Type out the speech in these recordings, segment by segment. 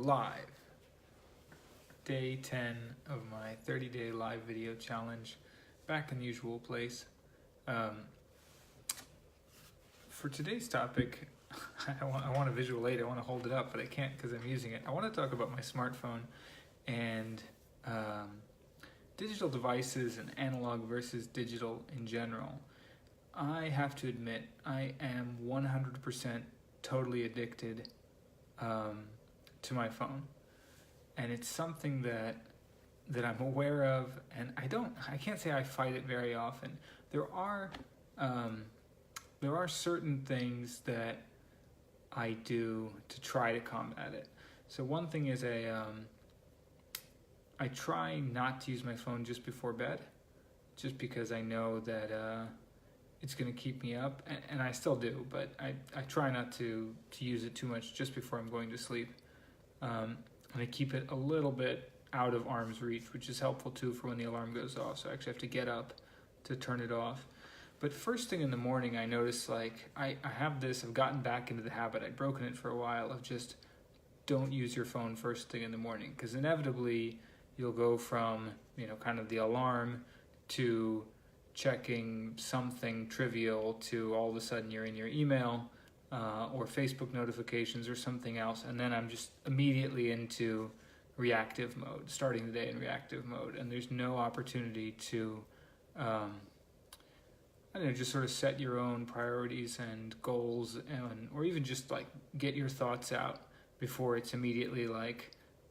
live. Day 10 of my 30-day live video challenge, back in the usual place. For today's topic, I want a visual aid. I want to hold it up, but I can't because I'm using it. I want to talk about my smartphone and digital devices and analog versus digital in general. I have to admit, I am 100% totally addicted to my phone, and it's something that I'm aware of, and I can't say I fight it very often. There are certain things that I do to try to combat it. So one thing is I try not to use my phone just before bed, just because I know that it's going to keep me up, and I still do, but I try not to use it too much just before I'm going to sleep. And I keep it a little bit out of arm's reach, which is helpful too for when the alarm goes off, so I actually have to get up to turn it off. But first thing in the morning, I notice I have this, I've gotten back into the habit, I'd broken it for a while, of just don't use your phone first thing in the morning, because inevitably you'll go from, kind of the alarm to checking something trivial to all of a sudden you're in your email or Facebook notifications or something else, and then I'm just immediately into reactive mode, starting the day in reactive mode, and there's no opportunity to just sort of set your own priorities and goals, or even just get your thoughts out before it's immediately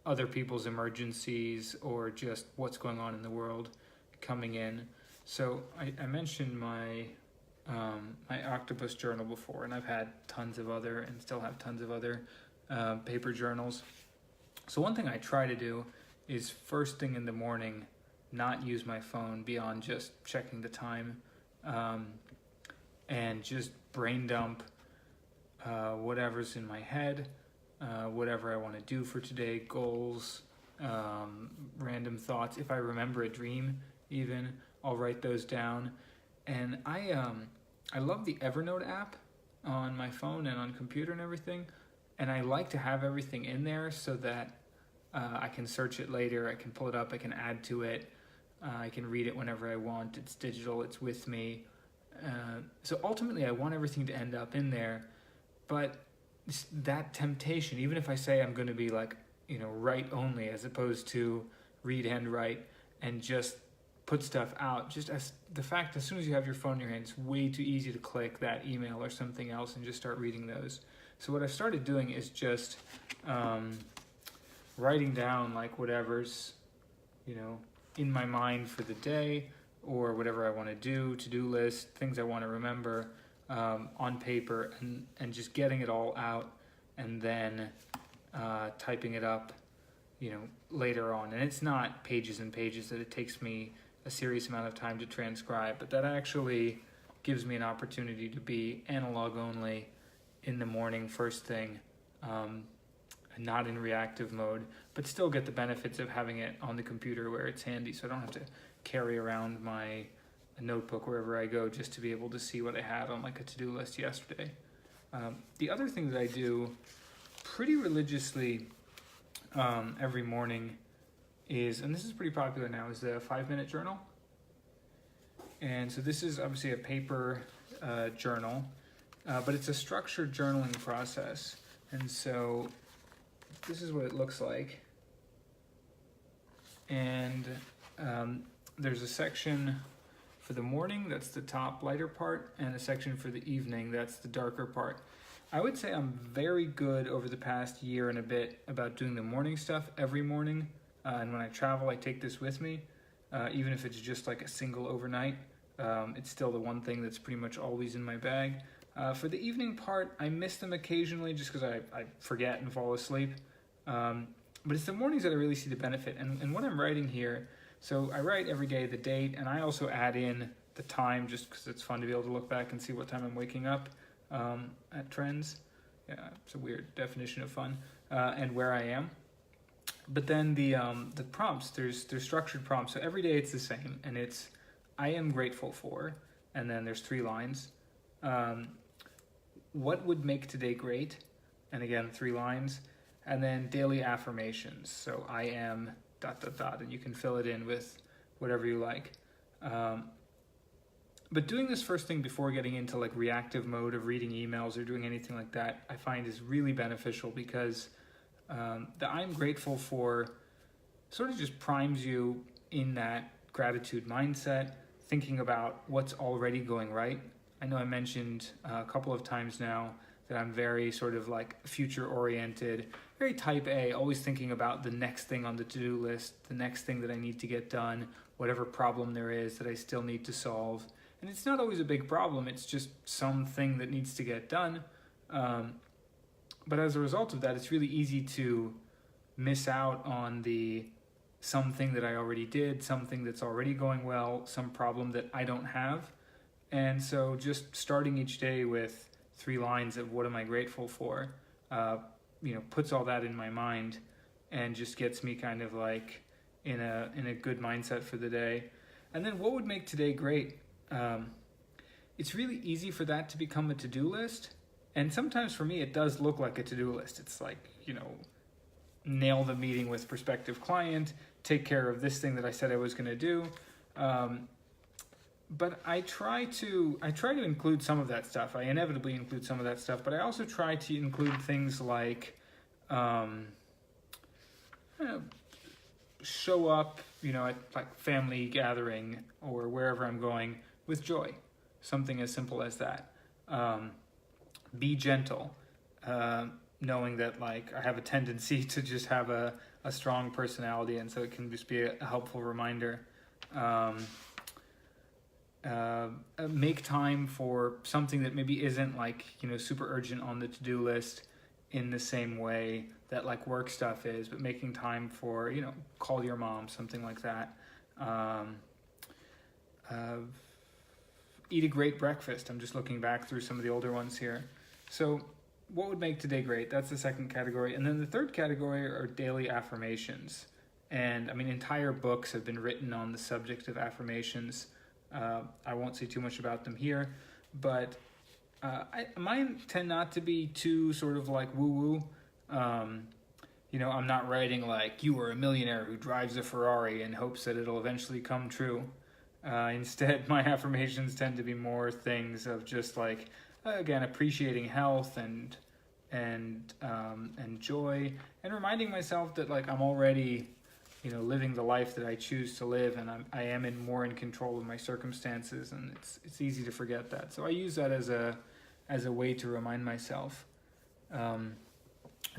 other people's emergencies or just what's going on in the world coming in. So I mentioned my octopus journal before, and I've had tons of other, and still have tons of other paper journals. So one thing I try to do is first thing in the morning not use my phone beyond just checking the time, and just brain dump whatever's in my head, whatever I want to do for today, goals, random thoughts. If I remember a dream even, I'll write those down. And I love the Evernote app on my phone and on computer and everything, and I like to have everything in there so that I can search it later, I can pull it up, I can add to it, I can read it whenever I want. It's digital, it's with me. So ultimately I want everything to end up in there, but that temptation, even if I say I'm going to be write only as opposed to read and write and just put stuff out, just as the fact as soon as you have your phone in your hand, it's way too easy to click that email or something else and just start reading those. So what I've started doing is just writing down whatever's in my mind for the day, or whatever I want to do, to-do list, things I want to remember on paper, and just getting it all out, and then typing it up later on. And it's not pages and pages that it takes me a serious amount of time to transcribe, but that actually gives me an opportunity to be analog only in the morning, first thing, and not in reactive mode, but still get the benefits of having it on the computer where it's handy, so I don't have to carry around my notebook wherever I go just to be able to see what I had on a to-do list yesterday. The other thing that I do pretty religiously every morning is, and this is pretty popular now, is the 5-minute journal. And so this is obviously a paper journal, but it's a structured journaling process. And so this is what it looks like. And there's a section for the morning, that's the top lighter part, and a section for the evening, that's the darker part. I would say I'm very good over the past year and a bit about doing the morning stuff every morning. And when I travel, I take this with me, even if it's just a single overnight. It's still the one thing that's pretty much always in my bag. For the evening part, I miss them occasionally just because I forget and fall asleep. But it's the mornings that I really see the benefit. And what I'm writing here, so I write every day the date, and I also add in the time just because it's fun to be able to look back and see what time I'm waking up at Trends. Yeah, it's a weird definition of fun. And where I am. But then the prompts, there's structured prompts. So every day it's the same, and it's I am grateful for, and then there's 3 lines. What would make today great? And again, 3 lines. and then daily affirmations. So I am ... and you can fill it in with whatever you like. But doing this first thing before getting into like reactive mode of reading emails or doing anything like that, I find is really beneficial, because the I'm grateful for sort of just primes you in that gratitude mindset, thinking about what's already going right. I know I mentioned a couple of times now that I'm very sort of like future oriented, very type A, always thinking about the next thing on the to-do list, the next thing that I need to get done, whatever problem there is that I still need to solve. And it's not always a big problem, it's just something that needs to get done. But as a result of that, it's really easy to miss out on the something that I already did, something that's already going well, some problem that I don't have. And so just starting each day with 3 lines of what am I grateful for, puts all that in my mind and just gets me kind of like in a good mindset for the day. And then what would make today great? It's really easy for that to become a to-do list. And sometimes for me, it does look like a to-do list. It's like, nail the meeting with prospective client, take care of this thing that I said I was going to do. But I try to include some of that stuff. I inevitably include some of that stuff, but I also try to include things like show up, at like family gathering or wherever I'm going with joy. Something as simple as that. Be gentle, knowing that like I have a tendency to just have a strong personality, and so it can just be a helpful reminder. Make time for something that maybe isn't like, super urgent on the to-do list in the same way that like work stuff is, but making time for, call your mom, something like that. Eat a great breakfast. I'm just looking back through some of the older ones here. So what would make today great? That's the second category. And then the third category are daily affirmations. And entire books have been written on the subject of affirmations. I won't say too much about them here, but mine tend not to be too sort of like woo-woo. I'm not writing like, you are a millionaire who drives a Ferrari and hopes that it'll eventually come true. Instead, my affirmations tend to be more things of just like, again, appreciating health and joy, and reminding myself that like I'm already, living the life that I choose to live, and I am more in control of my circumstances, and it's easy to forget that. So I use that as a way to remind myself.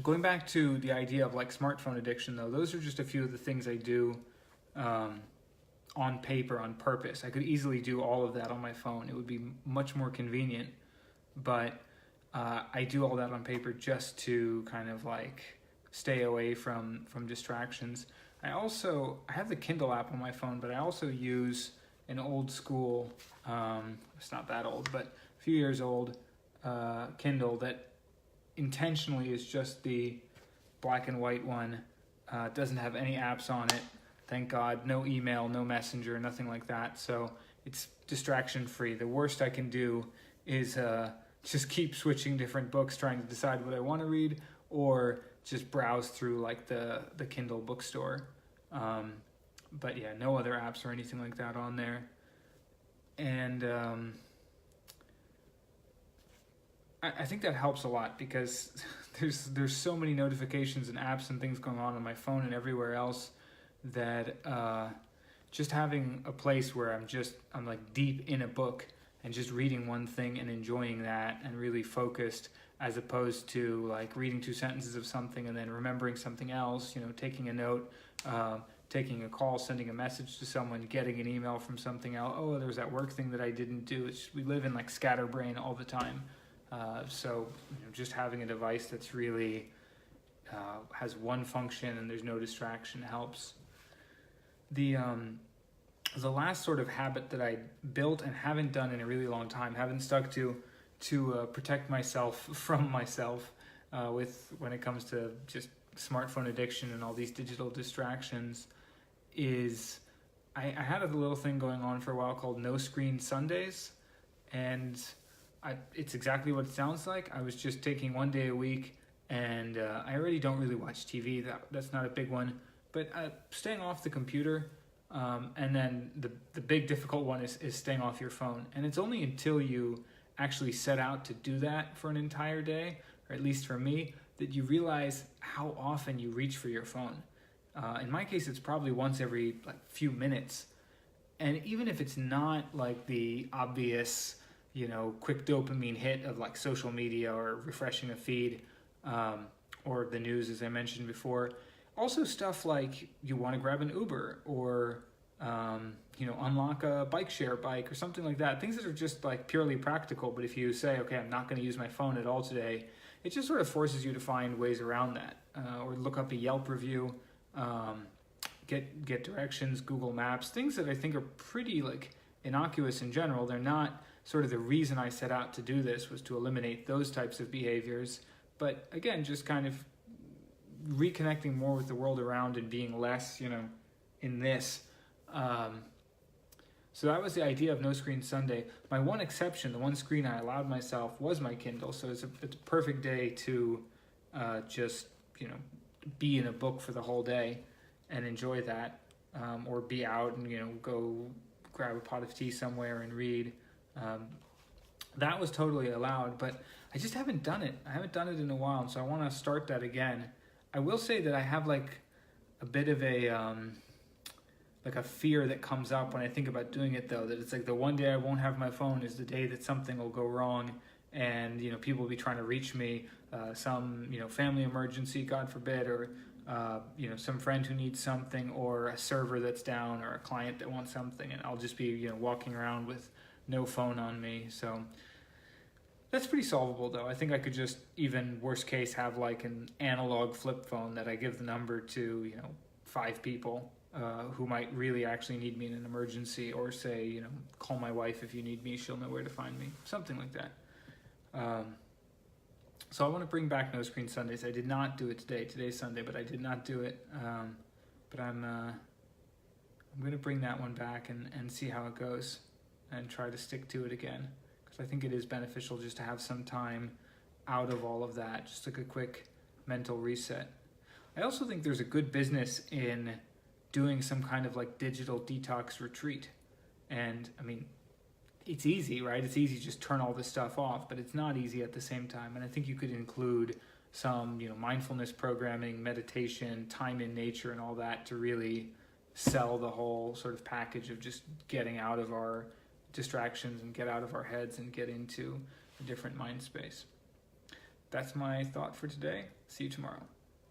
Going back to the idea of like smartphone addiction, though, those are just a few of the things I do on paper, on purpose. I could easily do all of that on my phone. It would be much more convenient, but I do all that on paper just to kind of like stay away from distractions. I have the Kindle app on my phone, but I also use an old school, it's not that old, but a few years old, Kindle that intentionally is just the black and white one. Doesn't have any apps on it, thank God. No email, no messenger, nothing like that. So it's distraction free. The worst I can do is just keep switching different books, trying to decide what I want to read, or just browse through like the Kindle bookstore. But yeah, no other apps or anything like that on there. And I think that helps a lot, because there's so many notifications and apps and things going on my phone and everywhere else that just having a place where I'm like deep in a book and just reading one thing and enjoying that and really focused, as opposed to like reading 2 sentences of something and then remembering something else, taking a note, taking a call, sending a message to someone, getting an email from something else. Oh, there was that work thing that I didn't do. We live in like scatterbrain all the time. So just having a device that's really has one function and there's no distraction helps. The last sort of habit that I built and haven't done in a really long time, haven't stuck to protect myself from myself when it comes to just smartphone addiction and all these digital distractions, is I had a little thing going on for a while called No Screen Sundays, and it's exactly what it sounds like. I was just taking one day a week and I already don't really watch TV. That's not a big one, but staying off the computer, and then the big difficult one is staying off your phone. And it's only until you actually set out to do that for an entire day, or at least for me, that you realize how often you reach for your phone. In my case, it's probably once every few minutes. And even if it's not like the obvious, quick dopamine hit of like social media or refreshing a feed, or the news, as I mentioned before, also stuff like you want to grab an Uber or, unlock a bike share bike or something like that. Things that are just like purely practical. But if you say, okay, I'm not going to use my phone at all today, it just sort of forces you to find ways around that, or look up a Yelp review, get directions, Google Maps, things that I think are pretty like innocuous in general. They're not sort of the reason I set out to do this was to eliminate those types of behaviors. But again, just kind of reconnecting more with the world around and being less, in this. So that was the idea of No Screen Sunday. My one exception, the one screen I allowed myself, was my Kindle. So it's a perfect day to just, be in a book for the whole day and enjoy that, or be out and, go grab a pot of tea somewhere and read. That was totally allowed, but I just haven't done it. I haven't done it in a while, and so I want to start that again. I will say that I have like a bit of a fear that comes up when I think about doing it, though, that it's like the one day I won't have my phone is the day that something will go wrong, and people will be trying to reach me, some family emergency, God forbid, or some friend who needs something, or a server that's down, or a client that wants something, and I'll just be walking around with no phone on me. So that's pretty solvable, though. I think I could just, even worst case, have like an analog flip phone that I give the number to 5 people who might really actually need me in an emergency, or say call my wife if you need me, she'll know where to find me, something like that. So I want to bring back No Screen Sundays. I did not do it today. Today's Sunday, but I did not do it. But I'm going to bring that one back and see how it goes, and try to stick to it again, because I think it is beneficial just to have some time out of all of that, just like a quick mental reset. I also think there's a good business in doing some kind of like digital detox retreat. And I mean, it's easy, right? It's easy to just turn all this stuff off, but it's not easy at the same time. And I think you could include some, mindfulness programming, meditation, time in nature, and all that to really sell the whole sort of package of just getting out of our distractions and get out of our heads and get into a different mind space. That's my thought for today. See you tomorrow.